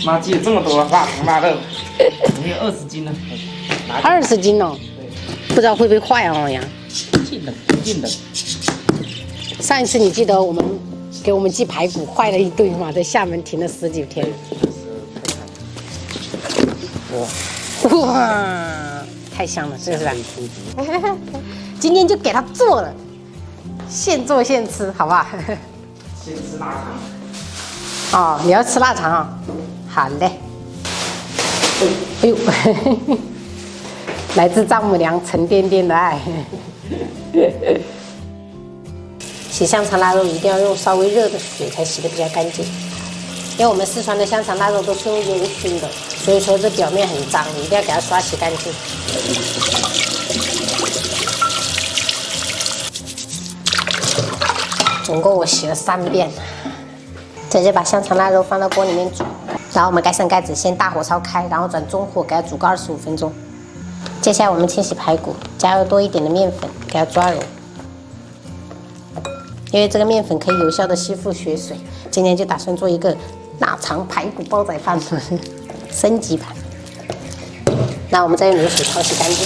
妈寄了这么多腊肠腊肉，有20斤呢。20斤哦。不知道会不会坏哦呀？进的，进的。上一次你记得我们给我们寄排骨坏了一堆嘛，在厦门停了10几天。哇，太香了，是不是？今天就给他做了，现做现吃，好不好？先吃腊肠。哦，你要吃腊肠啊？好嘞。哎呦，来自丈母娘沉甸甸的爱。洗香肠腊肉一定要用稍微热的水才洗得比较干净，因为我们四川的香肠腊肉都是用油熏的，所以说这表面很脏，一定要给它刷洗干净。总共我洗了3遍。这就把香肠腊肉放到锅里面煮，然后我们盖上盖子，先大火烧开，然后转中火给它煮个25分钟。接下来我们清洗排骨，加入多一点的面粉给它抓揉，因为这个面粉可以有效的吸附血水。今天就打算做一个腊肠排骨煲仔饭升级版。那我们再用流水淘洗干净，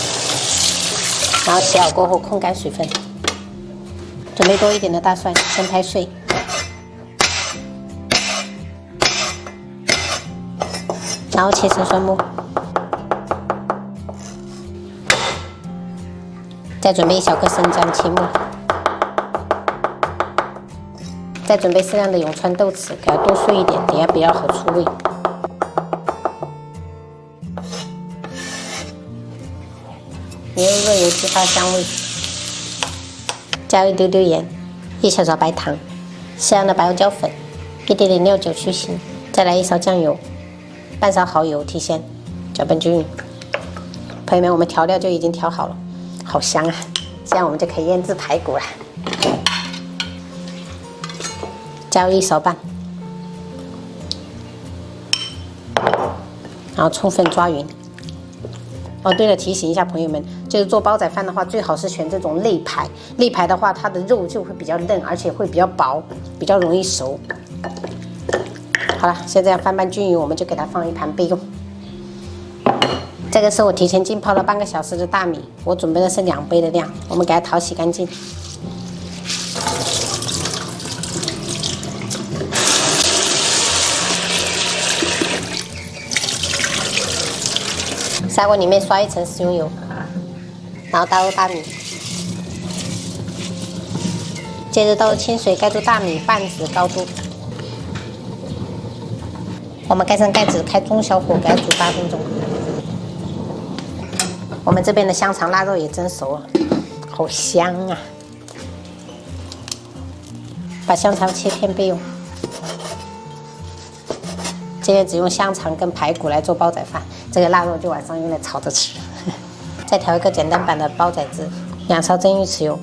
然后洗好过后控干水分。准备多一点的大蒜，先拍碎。然后切成蒜末，再准备1小颗生姜切末，再准备适量的永川豆豉，给它剁碎一点，等下比较好出味。牛肉热油激发香味，加一丢丢盐，1小勺白糖，适量的白胡椒粉，一点点料酒去腥，再来1勺酱油。半勺蚝油提鲜，搅拌均匀。朋友们，我们调料就已经调好了，好香啊！这样我们就可以腌制排骨了。加入1勺半，然后充分抓匀。哦，对了，提醒一下朋友们，就是做煲仔饭的话，最好是选这种肋排。肋排的话，它的肉就会比较嫩，而且会比较薄，比较容易熟。好了，现在要翻拌均匀，我们就给它放一盘备用。这个是我提前浸泡了半个小时的大米，我准备的是2杯的量，我们给它淘洗干净。砂锅里面刷1层食用油，然后倒入大米，接着倒入清水，盖住大米半指高度。我们盖上盖子，开中小火给它煮8分钟。我们这边的香肠腊肉也蒸熟了，好香啊！把香肠切片备用。今天只用香肠跟排骨来做煲仔饭，这个腊肉就晚上用来炒着吃。再调一个简单版的煲仔汁，2勺蒸鱼豉油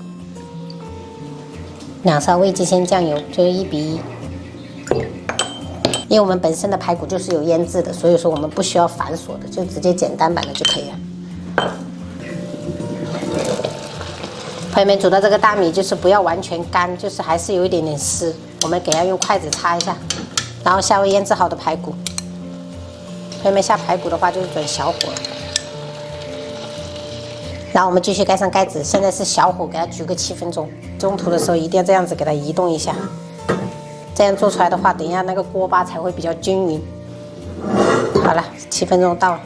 ，2勺味极鲜酱油，就是1比1。因为我们本身的排骨就是有腌制的，所以说我们不需要繁琐的，就直接简单版的就可以了。朋友们，煮到这个大米就是不要完全干，就是还是有一点点湿，我们给它用筷子擦一下，然后下入腌制好的排骨。朋友们，下排骨的话就是转小火，然后我们继续盖上盖子，现在是小火给它焗个7分钟，中途的时候一定要这样子给它移动一下。这样做出来的话，等一下那个锅巴才会比较均匀。好了，7分钟到了。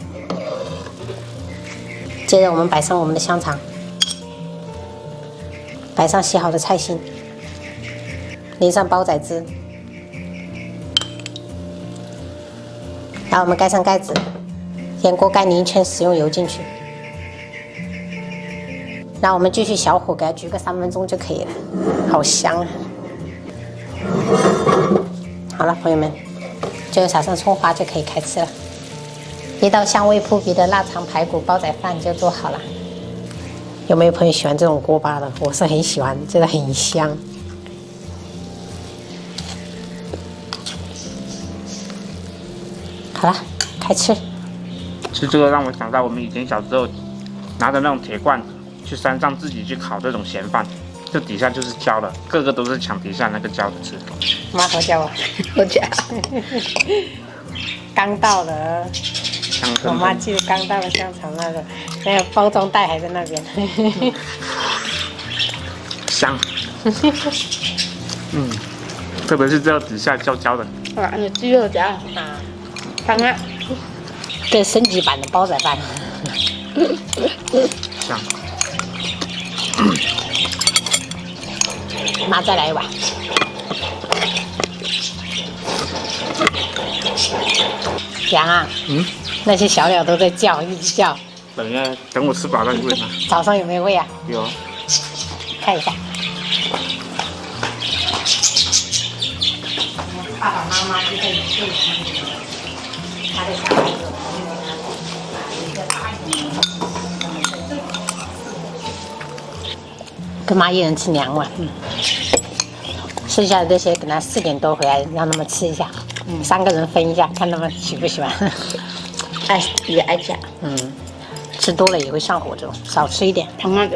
接着我们摆上我们的香肠，摆上洗好的菜心，淋上煲仔汁，然后我们盖上盖子，沿锅盖淋1圈食用油进去，然后我们继续小火给它焗个3分钟就可以了，好香啊！好了，朋友们，最后撒上葱花就可以开吃了。一道香味扑鼻的腊肠排骨煲仔饭就做好了。有没有朋友喜欢这种锅巴的？我是很喜欢，真的很香。好了，开吃。吃这个让我想到我们以前小时候拿着那种铁罐去山上自己去烤这种咸饭。这底下就是焦的，个个都是抢底下那个焦的吃。妈好焦啊，好焦。刚到了，我妈记得刚到了香肠那个包装袋还在那边。香。特别是这底下焦焦的。啊，那鸡肉夹啊，看看，这升级版的煲仔饭。香。妈，再来一碗。羊啊，那些小鸟都在叫，一直叫。等我吃饱了就喂它。早上有没有喂啊？有。看一下。爸爸妈妈就在你这里，他的小孩子，一个大一跟妈一人吃2碗，剩下的这些等他4点多回来，让他们吃一下，3个人分一下，看他们喜不喜欢。也爱吃。吃多了也会上火，这种少吃一点。糖啊，